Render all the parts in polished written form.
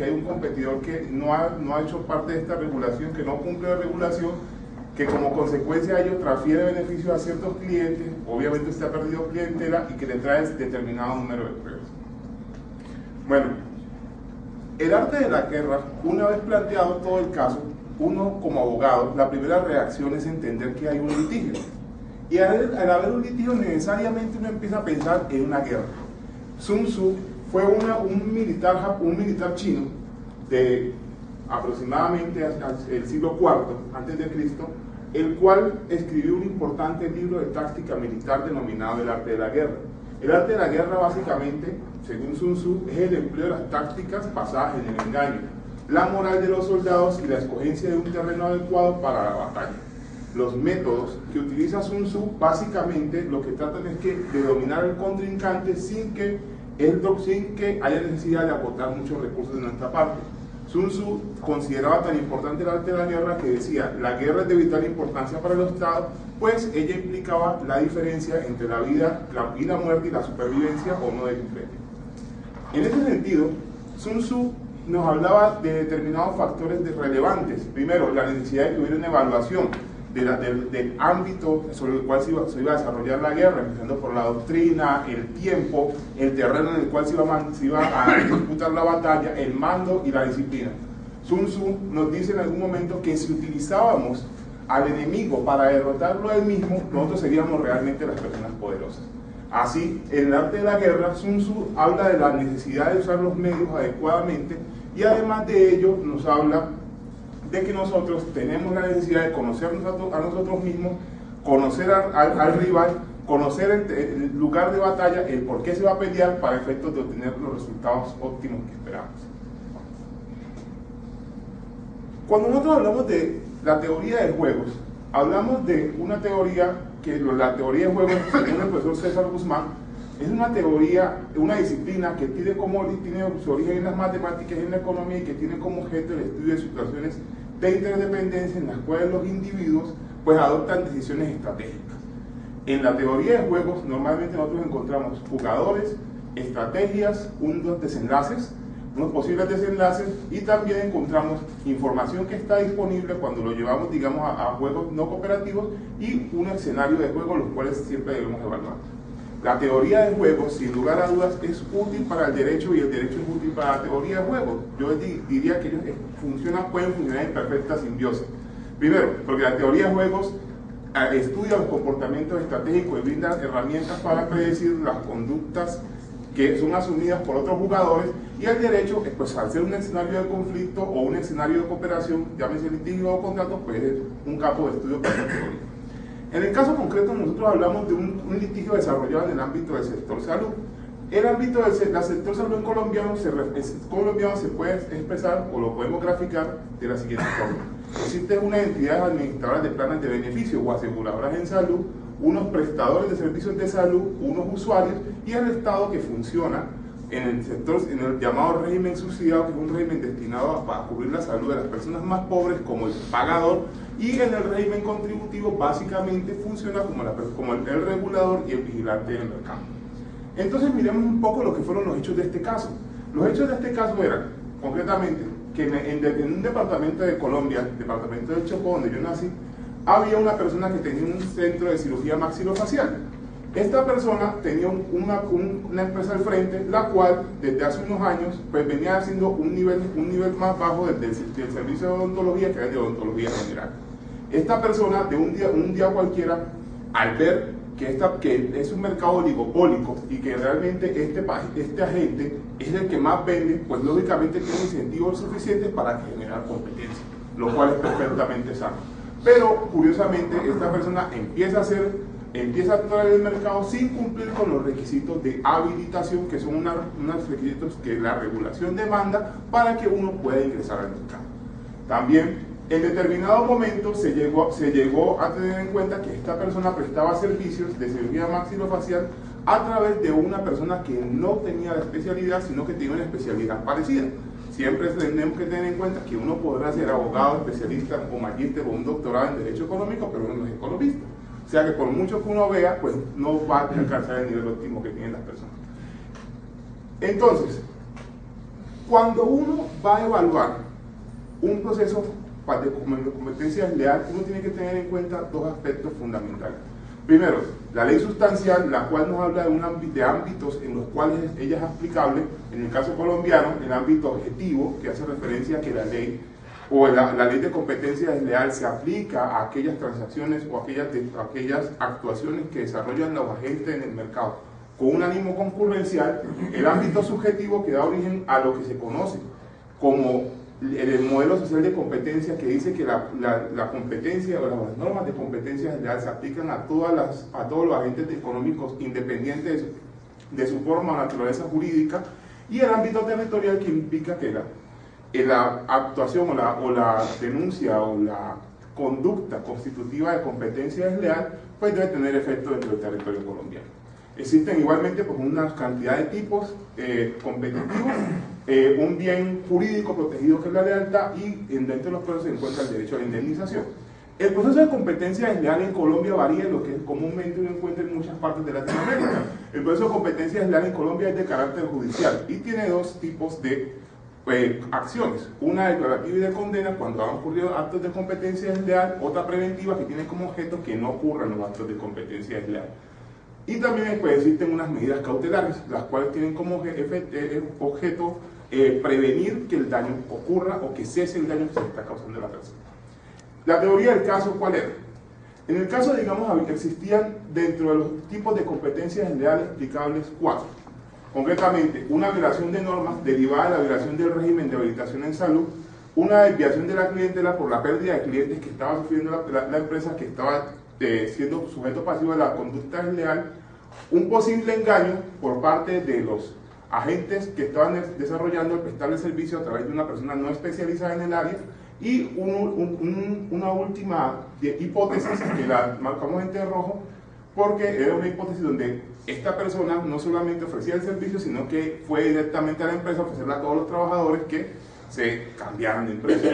que hay un competidor que no ha hecho parte de esta regulación, que no cumple la regulación, que como consecuencia de ello transfiere beneficios a ciertos clientes, obviamente usted ha perdido clientela y que le trae determinado número de pruebas. Bueno, el arte de la guerra, una vez planteado todo el caso, uno como abogado, la primera reacción es entender que hay un litigio. Y al haber un litigio, necesariamente uno empieza a pensar en una guerra. Sun Tzu fue un militar chino de aproximadamente el siglo IV antes de Cristo, el cual escribió un importante libro de táctica militar denominado El arte de la guerra. El arte de la guerra, básicamente, según Sun Tzu, es el empleo de las tácticas basadas en el engaño, la moral de los soldados y la escogencia de un terreno adecuado para la batalla. Los métodos que utiliza Sun Tzu, básicamente, lo que tratan es de dominar al contrincante sin que haya necesidad de aportar muchos recursos de nuestra parte. Sun Tzu consideraba tan importante el arte de la guerra que decía: la guerra es de vital importancia para el Estado, pues ella implicaba la diferencia entre la vida, la muerte y la supervivencia o no del imperio. En ese sentido, Sun Tzu nos hablaba de determinados factores relevantes. Primero, la necesidad de que hubiera una evaluación del ámbito sobre el cual se iba a desarrollar la guerra, empezando por la doctrina, el tiempo, el terreno en el cual se iba a disputar la batalla, el mando y la disciplina. Sun Tzu nos dice en algún momento que si utilizábamos al enemigo para derrotarlo a él mismo, nosotros seríamos realmente las personas poderosas. Así, en el arte de la guerra, Sun Tzu habla de la necesidad de usar los medios adecuadamente, y además de ello nos habla de que nosotros tenemos la necesidad de conocernos a nosotros mismos, conocer al rival, conocer el lugar de batalla, el por qué se va a pelear para efectos de obtener los resultados óptimos que esperamos. Cuando nosotros hablamos de la teoría de juegos, hablamos de una teoría que la teoría de juegos, según el profesor César Guzmán, es una teoría, una disciplina que tiene su origen en las matemáticas y en la economía, y que tiene como objeto el estudio de situaciones de interdependencia en las cuales los individuos pues adoptan decisiones estratégicas. En la teoría de juegos normalmente nosotros encontramos jugadores, estrategias, unos desenlaces, unos posibles desenlaces, y también encontramos información que está disponible cuando lo llevamos, digamos, a juegos no cooperativos, y un escenario de juego, los cuales siempre debemos evaluar. La teoría de juegos, sin lugar a dudas, es útil para el derecho, y el derecho es útil para la teoría de juegos. Yo diría que ellos pueden funcionar en perfecta simbiosis. Primero, porque la teoría de juegos estudia los comportamientos estratégicos y brinda herramientas para predecir las conductas que son asumidas por otros jugadores, y el derecho, pues al ser un escenario de conflicto o un escenario de cooperación, llámese litigio o contrato, pues es un campo de estudio para la teoría. En el caso concreto, nosotros hablamos de un litigio desarrollado en el ámbito del sector salud. El ámbito del sector salud en colombiano se puede expresar, o lo podemos graficar de la siguiente forma. Existen unas entidades administradoras de planes de beneficio o aseguradoras en salud, unos prestadores de servicios de salud, unos usuarios, y el Estado, que funciona en el llamado régimen subsidiado, que es un régimen destinado a cubrir la salud de las personas más pobres como el pagador, y en el régimen contributivo básicamente funciona como el regulador y el vigilante del mercado. Entonces miremos un poco lo que fueron los hechos de este caso. Los hechos de este caso eran, concretamente, que en un departamento de Colombia, departamento del Chocó, donde yo nací, había una persona que tenía un centro de cirugía maxilofacial. Esta persona tenía una empresa al frente, la cual desde hace unos años pues venía haciendo un nivel más bajo del servicio de odontología, que era de odontología general. Esta persona, de un día cualquiera, al ver que es un mercado oligopólico y que realmente este agente es el que más vende, pues lógicamente tiene incentivos suficientes para generar competencia, lo cual es perfectamente sano. Pero curiosamente esta persona empieza a actuar en el mercado sin cumplir con los requisitos de habilitación, que son unos requisitos que la regulación demanda para que uno pueda ingresar al mercado. También en determinado momento se llegó a tener en cuenta que esta persona prestaba servicios de cirugía maxilofacial a través de una persona que no tenía la especialidad, sino que tenía una especialidad parecida. Siempre tenemos que tener en cuenta que uno podrá ser abogado, especialista o magíster o un doctorado en Derecho Económico, pero uno no es economista. O sea que por mucho que uno vea, pues no va a alcanzar el nivel óptimo que tienen las personas. Entonces, Cuando uno va a evaluar un proceso de competencia desleal, uno tiene que tener en cuenta dos aspectos fundamentales. Primero, la ley sustancial, la cual nos habla de ámbitos en los cuales ella es aplicable. En el caso colombiano, el ámbito objetivo, que hace referencia a que la ley o la ley de competencia desleal se aplica a aquellas transacciones o aquellas actuaciones que desarrollan los agentes en el mercado con un ánimo concurrencial. El ámbito subjetivo, que da origen a lo que se conoce como el modelo social de competencia, que dice que la competencia o las normas de competencia desleal se aplican a todos los agentes económicos independientes de su forma o naturaleza jurídica, y el ámbito territorial, que implica que la actuación o la denuncia o la conducta constitutiva de competencia desleal pues debe tener efecto dentro del territorio colombiano. Existen igualmente pues una cantidad de tipos competitivos, un bien jurídico protegido que es la lealtad, y dentro de los procesos se encuentra el derecho a la indemnización. El proceso de competencia desleal en Colombia varía de lo que comúnmente uno encuentra en muchas partes de Latinoamérica. El proceso de competencia desleal en Colombia es de carácter judicial y tiene dos tipos de acciones: una declarativa y de condena cuando han ocurrido actos de competencia desleal, otra preventiva que tiene como objeto que no ocurran los actos de competencia desleal. Y también pues, existen unas medidas cautelares, las cuales tienen como objeto prevenir que el daño ocurra o que cese el daño que se está causando a la persona. La teoría del caso, ¿cuál era? En el caso, digamos, existían dentro de los tipos de competencias desleales explicables 4. Concretamente, una violación de normas derivada de la violación del régimen de habilitación en salud, una desviación de la clientela por la pérdida de clientes que estaba sufriendo la empresa que estaba siendo sujeto pasivo de la conducta desleal, un posible engaño por parte de los agentes que estaban desarrollando el prestarle servicio a través de una persona no especializada en el área, y una última hipótesis que la marcamos en rojo porque era una hipótesis donde esta persona no solamente ofrecía el servicio, sino que fue directamente a la empresa a ofrecerle a todos los trabajadores que se cambiaran de empresa.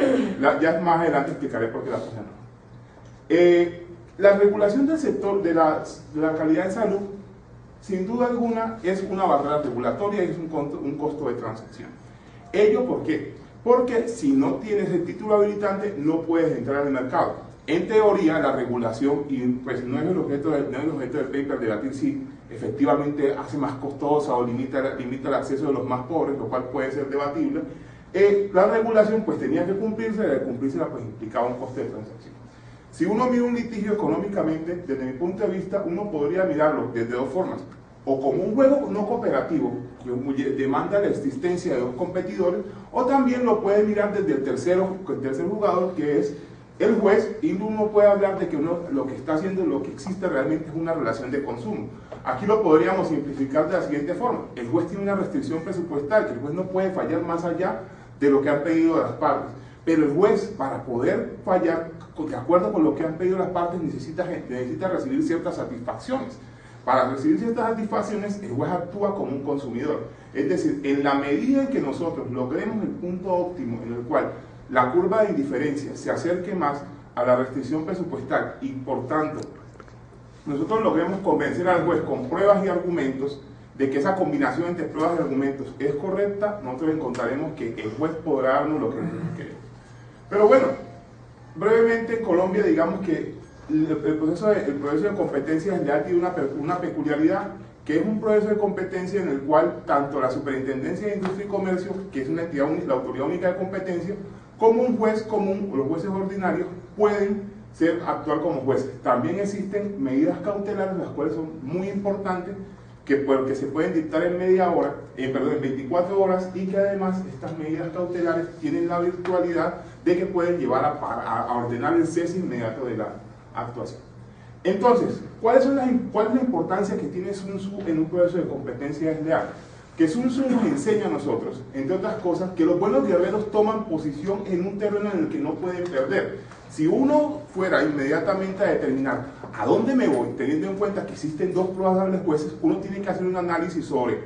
Ya más adelante explicaré por qué la cosa no. La regulación del sector de la calidad de salud, sin duda alguna, es una barrera regulatoria y es un costo de transacción. ¿Ello por qué? Porque si no tienes el título habilitante no puedes entrar al mercado. En teoría, la regulación, y pues no es el objeto del paper debatir si efectivamente hace más costosa o limita el acceso de los más pobres, lo cual puede ser debatible. La regulación pues tenía que cumplirse, y de cumplírsela pues implicaba un coste de transacción. Si uno mira un litigio económicamente, desde mi punto de vista, uno podría mirarlo desde dos formas: o como un juego no cooperativo que demanda la existencia de dos competidores, o también lo puede mirar desde el tercer jugador, que es el juez, y uno puede hablar de que lo que está haciendo, lo que existe realmente es una relación de consumo. Aquí lo podríamos simplificar de la siguiente forma: el juez tiene una restricción presupuestal, que el juez no puede fallar más allá de lo que han pedido las partes, pero el juez, para poder fallar de acuerdo con lo que han pedido las partes, necesita recibir ciertas satisfacciones. Para recibir ciertas satisfacciones, el juez actúa como un consumidor. Es decir, en la medida en que nosotros logremos el punto óptimo en el cual la curva de indiferencia se acerque más a la restricción presupuestal y por tanto nosotros logremos convencer al juez con pruebas y argumentos de que esa combinación entre pruebas y argumentos es correcta, nosotros encontraremos que el juez podrá darnos lo que nosotros queremos. Pero bueno, brevemente en Colombia digamos que el proceso de competencia desleal tiene una peculiaridad, que es un proceso de competencia en el cual tanto la Superintendencia de Industria y Comercio, que es una entidad, la autoridad única de competencia, como un juez común o los jueces ordinarios pueden actuar como jueces. También existen medidas cautelares, las cuales son muy importantes, que se pueden dictar en en 24 horas, y que además estas medidas cautelares tienen la virtualidad de que pueden llevar a ordenar el cese inmediato de la actuación. Entonces, ¿cuál es la importancia que tiene Sun Tzu en un proceso de competencia desleal? Que Sun Tzu nos enseña a nosotros, entre otras cosas, que los buenos guerreros toman posición en un terreno en el que no pueden perder. Si uno fuera inmediatamente a determinar a dónde me voy, teniendo en cuenta que existen dos probables jueces, uno tiene que hacer un análisis sobre: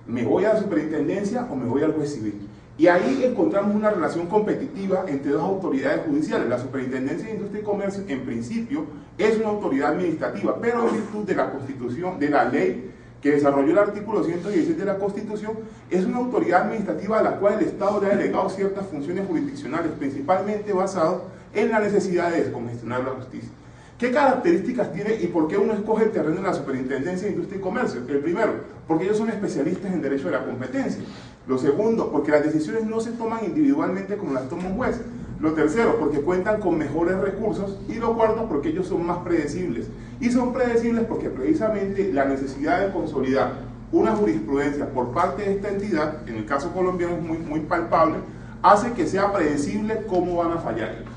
¿me voy a la superintendencia o me voy al juez civil? Y ahí encontramos una relación competitiva entre dos autoridades judiciales. La Superintendencia de Industria y Comercio, en principio, es una autoridad administrativa, pero en virtud de la Constitución, de la ley que desarrolló el artículo 116 de la Constitución, es una autoridad administrativa a la cual el Estado le ha delegado ciertas funciones jurisdiccionales, principalmente basado en la necesidad de descongestionar la justicia. ¿Qué características tiene y por qué uno escoge el terreno de la Superintendencia de Industria y Comercio? El primero, porque ellos son especialistas en derecho de la competencia. Lo segundo, porque las decisiones no se toman individualmente como las toma un juez. Lo tercero, porque cuentan con mejores recursos. Y lo cuarto, porque ellos son más predecibles. Y son predecibles porque precisamente la necesidad de consolidar una jurisprudencia por parte de esta entidad, en el caso colombiano es muy palpable, hace que sea predecible cómo van a fallar ellos.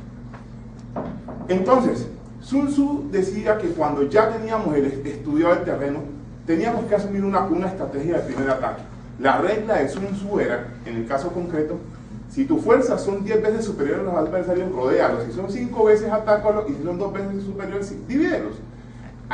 Entonces, Sun Tzu decía que cuando ya teníamos estudiado el terreno, teníamos que asumir una estrategia de primer ataque. La regla de Sun Tzu era, en el caso concreto, si tus fuerzas son 10 veces superiores a los adversarios, rodéalos. Si son 5 veces, atácalos. Y si son 2 veces superiores, divídelos.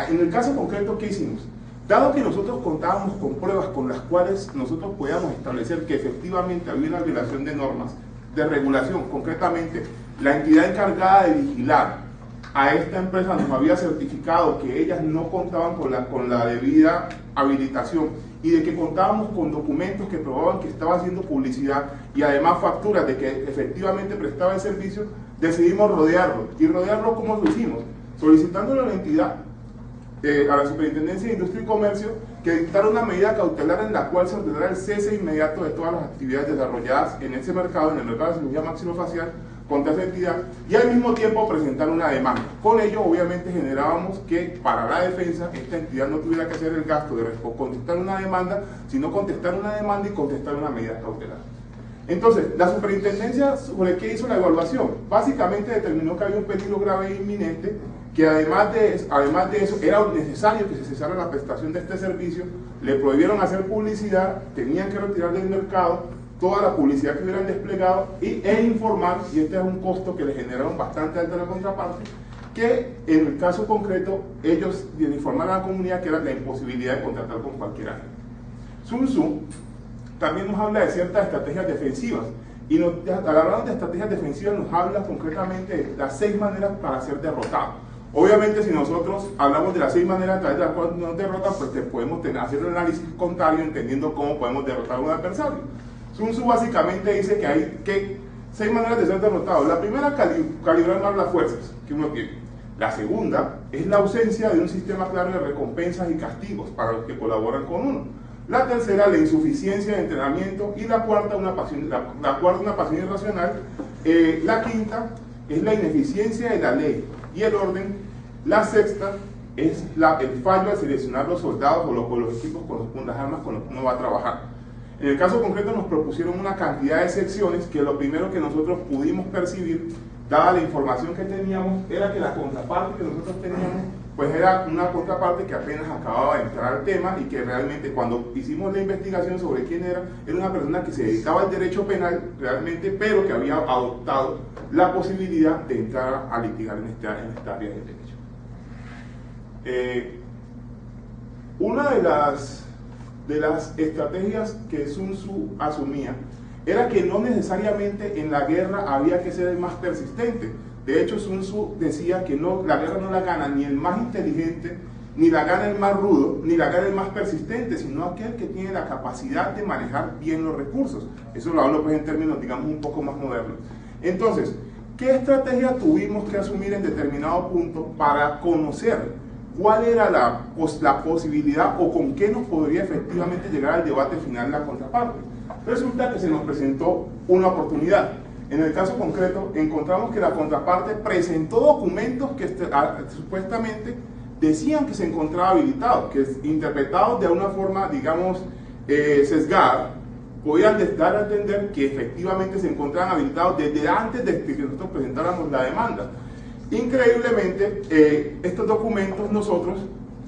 En el caso concreto, ¿qué hicimos? Dado que nosotros contábamos con pruebas con las cuales nosotros podíamos establecer que efectivamente había una violación de normas de regulación, concretamente la entidad encargada de vigilar a esta empresa nos había certificado que ellas no contaban con la debida habilitación y de que contábamos con documentos que probaban que estaba haciendo publicidad y además facturas de que efectivamente prestaba el servicio, decidimos rodearlo. ¿Y rodearlo cómo lo hicimos? Solicitándole a la entidad, a la Superintendencia de Industria y Comercio, que dictara una medida cautelar en la cual se ordenara el cese inmediato de todas las actividades desarrolladas en ese mercado, en el mercado de cirugía maxilofacial, contra esa entidad, y al mismo tiempo presentar una demanda. Con ello, obviamente, generábamos que para la defensa esta entidad no tuviera que hacer el gasto de contestar una demanda, sino contestar una demanda y contestar una medida cautelar. Entonces, la superintendencia, ¿sobre qué hizo la evaluación? Básicamente determinó que había un peligro grave e inminente, que además de eso era necesario que se cesara la prestación de este servicio, le prohibieron hacer publicidad, tenían que retirar del mercado toda la publicidad que hubieran desplegado e informar, y este es un costo que le generaron bastante alto a la contraparte, que en el caso concreto ellos informaron a la comunidad que era la imposibilidad de contratar con cualquier agente. Sun Tzu también nos habla de ciertas estrategias defensivas, y al hablar de estrategias defensivas nos habla concretamente de las 6 maneras para ser derrotado. Obviamente, si nosotros hablamos de las 6 maneras a través de las cuales nos derrotan, pues podemos hacer un análisis contrario entendiendo cómo podemos derrotar a un adversario. Sun Tzu básicamente dice que hay 6 maneras de ser derrotado. La primera, calibrar más las fuerzas que uno tiene. La segunda es la ausencia de un sistema claro de recompensas y castigos para los que colaboran con uno. La tercera, la insuficiencia de entrenamiento. Y la cuarta, una pasión irracional. La quinta es la ineficiencia de la ley y el orden. La sexta es el fallo al seleccionar los soldados o los equipos con las armas con los que uno va a trabajar. En el caso concreto nos propusieron una cantidad de secciones que lo primero que nosotros pudimos percibir, dada la información que teníamos, era que la contraparte que nosotros teníamos, pues era una contraparte que apenas acababa de entrar al tema y que realmente cuando hicimos la investigación sobre quién era una persona que se dedicaba al derecho penal realmente, pero que había adoptado la posibilidad de entrar a litigar en esta área del derecho. Una de las estrategias que Sun Tzu asumía era que no necesariamente en la guerra había que ser el más persistente. De hecho, Sun Tzu decía que la guerra no la gana ni el más inteligente, ni la gana el más rudo, ni la gana el más persistente, sino aquel que tiene la capacidad de manejar bien los recursos. Eso lo hablo pues en términos, digamos, un poco más modernos. Entonces, ¿qué estrategia tuvimos que asumir en determinado punto para conocer cuál era la posibilidad o con qué nos podría efectivamente llegar al debate final la contraparte? Resulta que se nos presentó una oportunidad. En el caso concreto, encontramos que la contraparte presentó documentos que supuestamente decían que se encontraba habilitado, que interpretados de una forma, digamos, sesgada, podían dar a entender que efectivamente se encontraban habilitados desde antes de que nosotros presentáramos la demanda. Increíblemente, estos documentos nosotros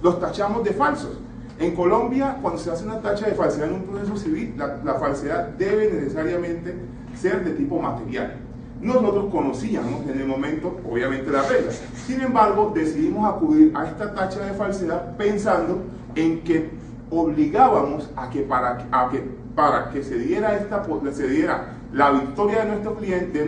los tachamos de falsos. En Colombia, cuando se hace una tacha de falsedad en un proceso civil, la falsedad debe necesariamente ser de tipo material. Nosotros conocíamos en el momento, obviamente, las reglas. Sin embargo, decidimos acudir a esta tacha de falsedad pensando en que obligábamos a que para que se diera la victoria de nuestro cliente,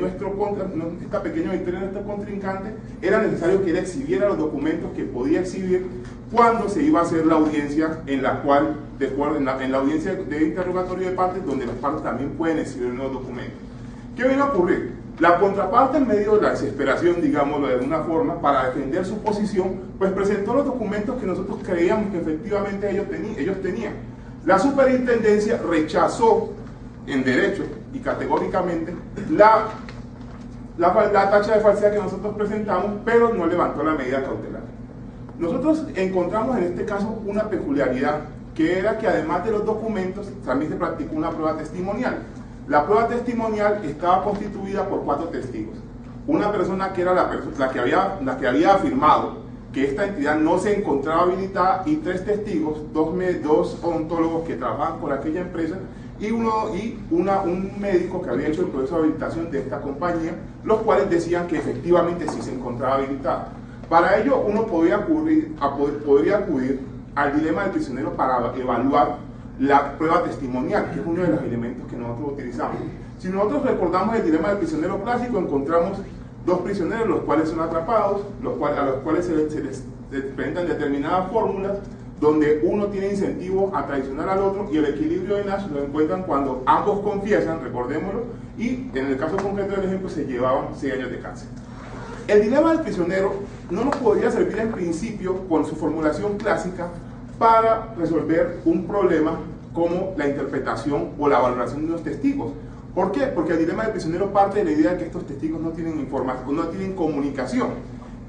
esta pequeña victoria de nuestro contrincante, era necesario que él exhibiera los documentos que podía exhibir cuando se iba a hacer la audiencia en la cual, en la audiencia de interrogatorio de partes, donde las partes también pueden exhibir nuevos documentos. ¿Qué viene a ocurrir? La contraparte, en medio de la desesperación, digámoslo de alguna forma, para defender su posición, pues presentó los documentos que nosotros creíamos que efectivamente ellos tenían. La superintendencia rechazó en derecho y categóricamente la tacha de falsedad que nosotros presentamos, pero no levantó la medida cautelar. Nosotros encontramos en este caso una peculiaridad, que era que además de los documentos, también se practicó una prueba testimonial. La prueba testimonial estaba constituida por 4 testigos. Una persona que era la que había afirmado que esta entidad no se encontraba habilitada, y 3 testigos, dos odontólogos que trabajaban por aquella empresa, y un médico que había hecho el proceso de habilitación de esta compañía, los cuales decían que efectivamente sí se encontraba habilitada. Para ello uno podría acudir al dilema del prisionero para evaluar la prueba testimonial, que es uno de los elementos que nosotros utilizamos. Si nosotros recordamos el dilema del prisionero clásico, encontramos 2 prisioneros, los cuales son atrapados, a los cuales se les presentan determinadas fórmulas, donde uno tiene incentivo a traicionar al otro, y el equilibrio de Nash lo encuentran cuando ambos confiesan, recordémoslo, y en el caso concreto del ejemplo se llevaban 6 años de cárcel. El dilema del prisionero no nos podría servir en principio, con su formulación clásica, para resolver un problema como la interpretación o la valoración de los testigos. ¿Por qué? Porque el dilema del prisionero parte de la idea de que estos testigos no tienen información, no tienen comunicación.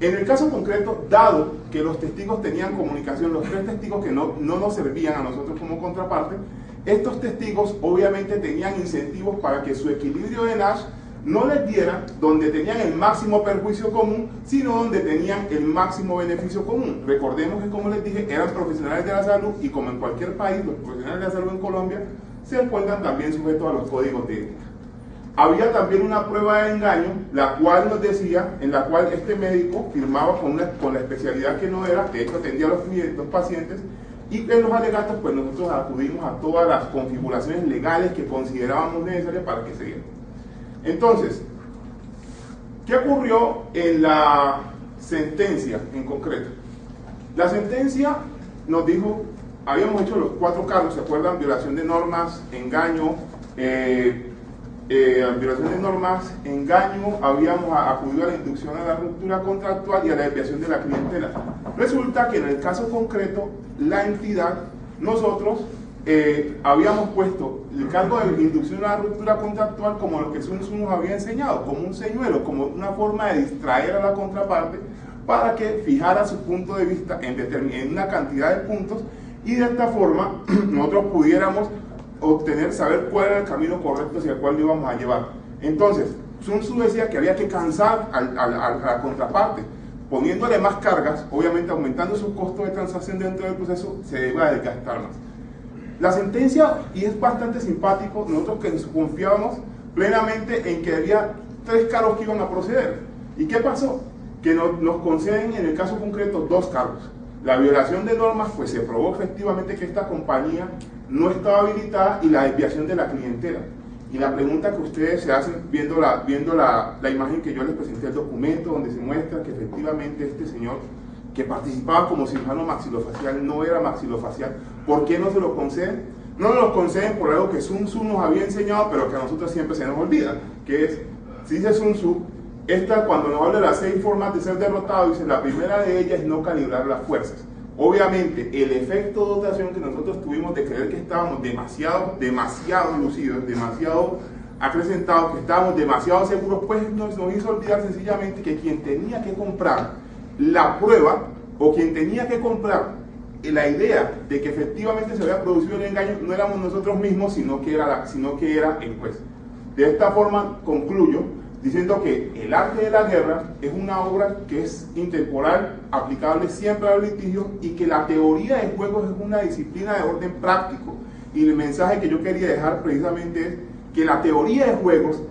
En el caso concreto, dado que los testigos tenían comunicación, los 3 testigos que no nos servían a nosotros como contraparte, estos testigos obviamente tenían incentivos para que su equilibrio de Nash no les diera donde tenían el máximo perjuicio común, sino donde tenían el máximo beneficio común. Recordemos que, como les dije, eran profesionales de la salud, y como en cualquier país, los profesionales de la salud en Colombia se encuentran también sujetos a los códigos de ética. Había también una prueba de engaño, la cual nos decía, en la cual este médico firmaba con la especialidad que no era, de hecho atendía a los pacientes, y en los alegatos pues nosotros acudimos a todas las configuraciones legales que considerábamos necesarias para que se diera. Entonces, ¿qué ocurrió en la sentencia en concreto? La sentencia nos dijo, habíamos hecho los 4 cargos, ¿se acuerdan? Violación de normas, engaño, violación de normas, engaño, habíamos acudido a la inducción a la ruptura contractual y a la desviación de la clientela. Resulta que en el caso concreto, la entidad, nosotros habíamos puesto el cargo de inducción a la ruptura contractual como lo que Sun Tzu nos había enseñado, como un señuelo, como una forma de distraer a la contraparte para que fijara su punto de vista en una cantidad de puntos, y de esta forma nosotros pudiéramos saber cuál era el camino correcto hacia el cual lo íbamos a llevar. Entonces, Sun Tzu decía que había que cansar a la contraparte, poniéndole más cargas, obviamente aumentando sus costos de transacción dentro del proceso, se debe desgastar más. La sentencia, y es bastante simpático, nosotros que confiábamos plenamente en que había 3 cargos que iban a proceder. ¿Y qué pasó? Que nos conceden en el caso concreto 2 cargos. La violación de normas, pues se probó efectivamente que esta compañía no estaba habilitada, y la desviación de la clientela. Y la pregunta que ustedes se hacen viendo la imagen que yo les presenté, el documento donde se muestra que efectivamente este señor que participaba como cirujano maxilofacial no era maxilofacial, ¿por qué no se lo conceden? No nos lo conceden por algo que Sun Tzu nos había enseñado, pero que a nosotros siempre se nos olvida, que es, si dice Sun Tzu, cuando nos habla de las 6 formas de ser derrotado, dice, la primera de ellas es no calibrar las fuerzas. Obviamente, el efecto de dotación que nosotros tuvimos de creer que estábamos demasiado lucidos, demasiado acrecentados, que estábamos demasiado seguros, pues nos hizo olvidar sencillamente que quien tenía que comprar la prueba, o quien tenía que comprar la idea de que efectivamente se había producido el engaño, no éramos nosotros mismos, sino que era el juez. De esta forma concluyo diciendo que El arte de la guerra es una obra que es intemporal, aplicable siempre al litigio, y que la teoría de juegos es una disciplina de orden práctico. Y el mensaje que yo quería dejar precisamente es que la teoría de juegos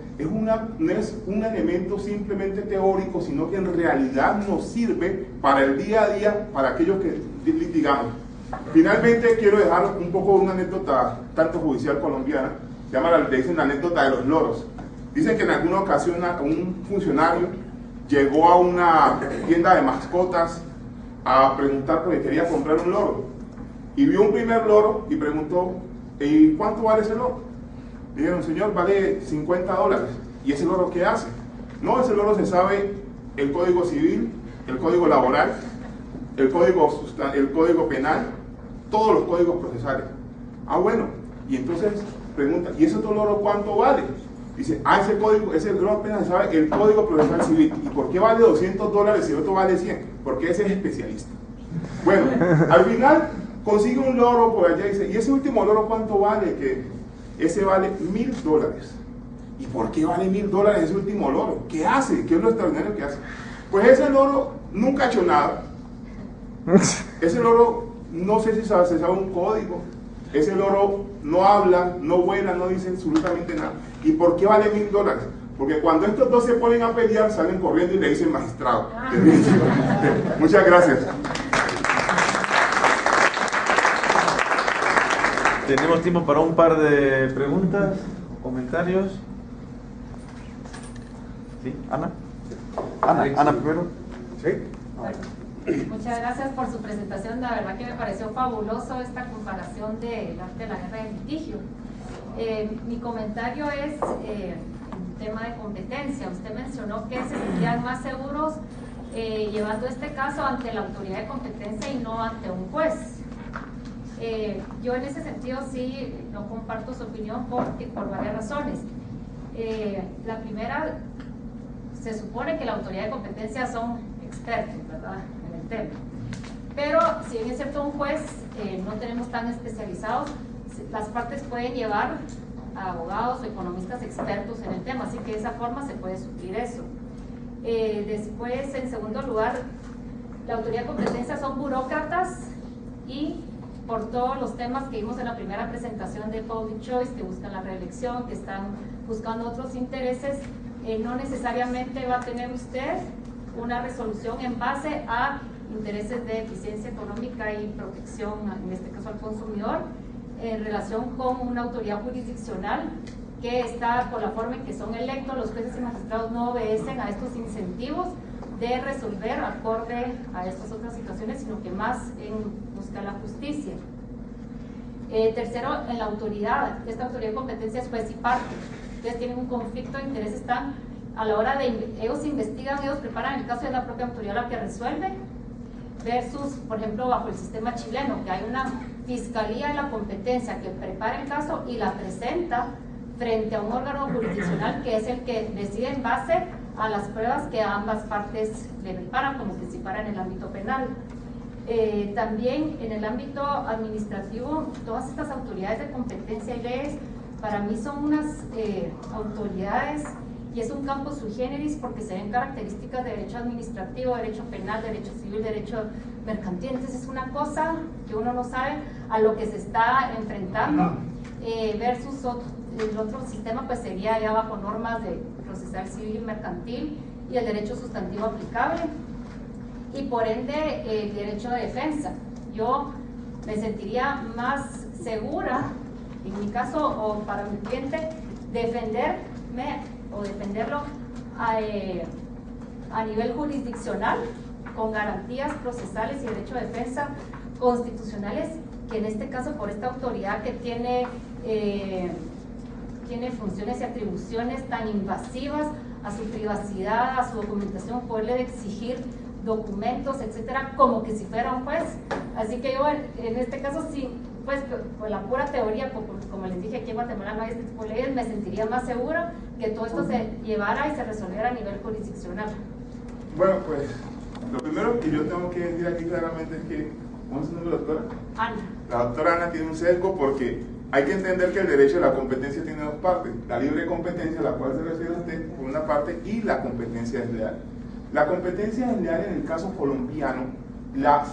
no es un elemento simplemente teórico, sino que en realidad nos sirve para el día a día, para aquellos que litigamos. Finalmente quiero dejar un poco de una anécdota tanto judicial colombiana, le dicen la anécdota de los loros. Dicen que en alguna ocasión un funcionario llegó a una tienda de mascotas a preguntar porque quería comprar un loro. Y vio un primer loro y preguntó, ¿y cuánto vale ese loro? Le dijeron, señor, vale $50. ¿Y ese loro qué hace? No, ese loro se sabe el código civil, el código laboral, el código penal, todos los códigos procesales. Ah, bueno, y entonces pregunta, ¿y ese otro loro cuánto vale? Dice, ese loro apenas sabe el código procesal civil. ¿Y por qué vale $200 y el otro vale 100? Porque ese es especialista. Bueno, al final consigue un loro por allá y dice, ¿y ese último loro cuánto vale? Que ese vale $1000. ¿Y por qué vale $1000 ese último loro? ¿Qué hace? ¿Qué es lo extraordinario que hace? Pues ese loro nunca ha hecho nada. Ese loro no sé si se sabe un código. Ese loro no habla, no vuela, no dice absolutamente nada. ¿Y por qué vale $1000? Porque cuando estos dos se ponen a pelear, salen corriendo y le dicen magistrado. Muchas gracias. Tenemos tiempo para un par de preguntas, comentarios. ¿Sí? ¿Ana? Ana primero. ¿Sí? Bueno, muchas gracias por su presentación. La verdad que me pareció fabuloso esta comparación del arte de la guerra del litigio. Mi comentario es un tema de competencia. Usted mencionó que se sentían más seguros llevando este caso ante la autoridad de competencia y no ante un juez. Yo en ese sentido sí no comparto su opinión por varias razones. La primera, se supone que la autoridad de competencia son expertos, ¿verdad?, en el tema. Pero si bien es cierto, un juez no tenemos tan especializados, las partes pueden llevar a abogados o economistas expertos en el tema, así que de esa forma se puede suplir eso. Después, en segundo lugar, la autoridad de competencia son burócratas y por todos los temas que vimos en la primera presentación de Public Choice, que buscan la reelección, que están buscando otros intereses, no necesariamente va a tener usted una resolución en base a intereses de eficiencia económica y protección, en este caso al consumidor, en relación con una autoridad jurisdiccional que está, por la forma en que son electos, los jueces y magistrados no obedecen a estos incentivos de resolver acorde a estas otras situaciones, sino que más en buscar la justicia. Tercero, en la autoridad, esta autoridad de competencia es juez y parte. Ustedes tienen un conflicto de intereses, están a la hora de, ellos investigan, ellos preparan el caso de la propia autoridad la que resuelve, versus, por ejemplo, bajo el sistema chileno, que hay una fiscalía de la competencia que prepara el caso y la presenta frente a un órgano jurisdiccional que es el que decide en base a las pruebas que ambas partes le preparan, como que si fuera en el ámbito penal. También en el ámbito administrativo, todas estas autoridades de competencia y leyes para mí son unas autoridades, y es un campo sui generis porque se ven características de derecho administrativo, derecho penal, derecho civil, derecho mercantil. Entonces es una cosa que uno no sabe a lo que se está enfrentando, versus el otro sistema pues sería ya bajo normas de procesal civil y mercantil y el derecho sustantivo aplicable, y por ende el derecho de defensa. Yo me sentiría más segura, en mi caso o para mi cliente, defenderme o defenderlo a nivel jurisdiccional con garantías procesales y derecho de defensa constitucionales, que en este caso por esta autoridad que tiene funciones y atribuciones tan invasivas a su privacidad, a su documentación, poderle exigir documentos, etcétera, como que si fuera un juez. Así que yo en este caso sí, pues por la pura teoría, como les dije, aquí en Guatemala no hay este tipo de leyes, me sentiría más segura que todo esto se llevara y se resolviera a nivel jurisdiccional. Bueno, pues lo primero que yo tengo que decir aquí claramente es que, ¿cómo es su nombre, doctora? Ana. La doctora Ana tiene un sesgo porque hay que entender que el derecho de la competencia tiene dos partes: la libre competencia, a la cual se refiere usted, por una parte, y la competencia desleal. La competencia desleal en el caso colombiano,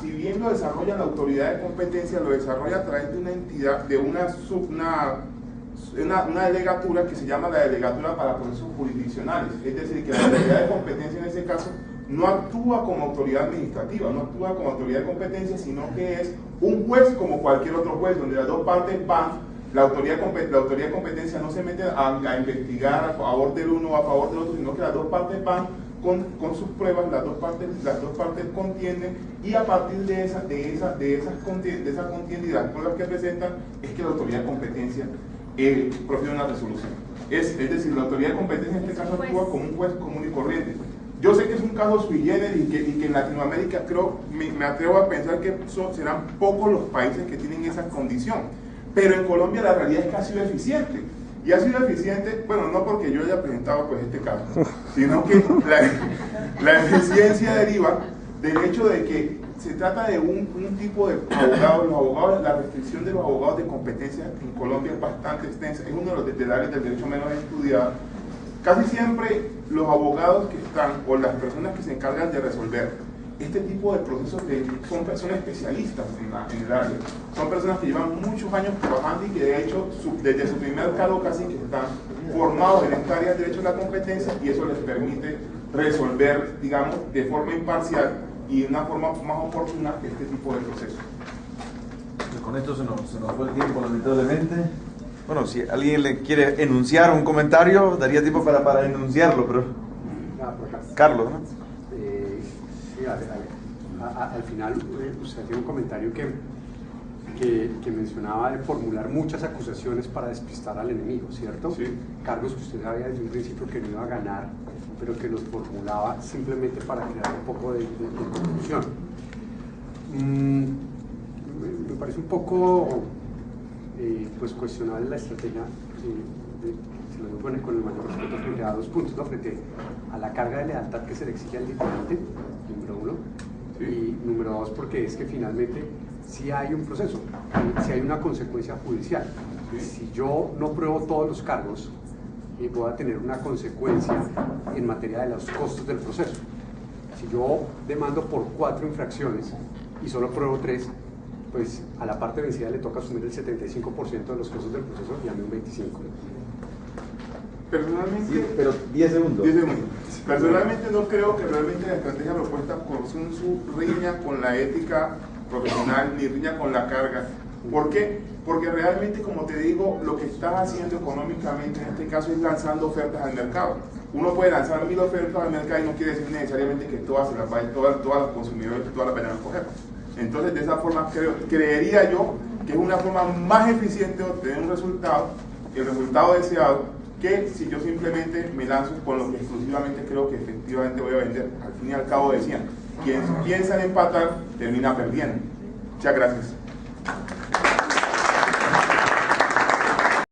si bien lo desarrolla la autoridad de competencia, lo desarrolla a través de una entidad, de una delegatura que se llama la Delegatura para Procesos Jurisdiccionales. Es decir, que la autoridad de competencia en ese caso no actúa como autoridad administrativa, no actúa como autoridad de competencia, sino que es un juez como cualquier otro juez, donde las dos partes van. La autoridad de competencia no se mete a investigar a favor del uno o a favor del otro, sino que las dos partes van, con sus pruebas, las dos partes contienden, y a partir de esa contienda con las que presentan es que la autoridad de competencia procede una resolución. Es decir, la autoridad de competencia en este caso actúa como un juez común y corriente. Yo sé que es un caso sui generis y que en Latinoamérica me atrevo a pensar que serán pocos los países que tienen esa condición, pero en Colombia la realidad es que ha sido eficiente. Y ha sido eficiente, bueno, no porque yo haya presentado pues este caso, sino que la eficiencia deriva del hecho de que se trata de un tipo de abogados, la restricción de los abogados de competencia en Colombia es bastante extensa, es uno de los áreas del derecho menos estudiado. Casi siempre los abogados que están, o las personas que se encargan de resolver este tipo de procesos, son personas especialistas en el área, son personas que llevan muchos años trabajando y que de hecho desde su primer cargo casi que están formados en esta área de derecho de la competencia, y eso les permite resolver, digamos, de forma imparcial y de una forma más oportuna este tipo de procesos. Con esto se nos fue el tiempo, lamentablemente. Bueno, si alguien le quiere enunciar un comentario, daría tiempo para enunciarlo, pero... Carlos, ¿no? Sí, al final usted tiene un comentario que mencionaba de formular muchas acusaciones para despistar al enemigo, ¿cierto? Sí. Cargos que usted sabía desde un principio que no iba a ganar, pero que los formulaba simplemente para crear un poco de confusión. Me parece un poco pues cuestionable la estrategia, se lo pone con el mayor respeto frente a dos puntos, ¿no? Frente a la carga de lealtad que se le exige al litigante, número uno, sí. Y número dos, porque es que finalmente sí hay un proceso, sí hay una consecuencia judicial. Sí. Si yo no pruebo todos los cargos, voy a tener una consecuencia en materia de los costos del proceso. Si yo demando por 4 infracciones y solo pruebo 3, pues a la parte vencida le toca asumir el 75% de los costos del proceso y a mí un 25%. Personalmente, Sí, pero 10 segundos. 10 segundos. Personalmente no creo que realmente la estrategia propuesta por Sun Tzu riña con la ética profesional ni riña con la carga. ¿Por qué? Porque realmente, como te digo, lo que estás haciendo económicamente en este caso es lanzando ofertas al mercado. Uno puede lanzar 1000 ofertas al mercado y no quiere decir necesariamente que todas los consumidores todas las vayan a coger. Entonces, de esa forma creería yo que es una forma más eficiente de obtener un resultado, el resultado deseado, que si yo simplemente me lanzo con lo que exclusivamente creo que efectivamente voy a vender. Al fin y al cabo decían, quien piensa en empatar termina perdiendo. Muchas gracias.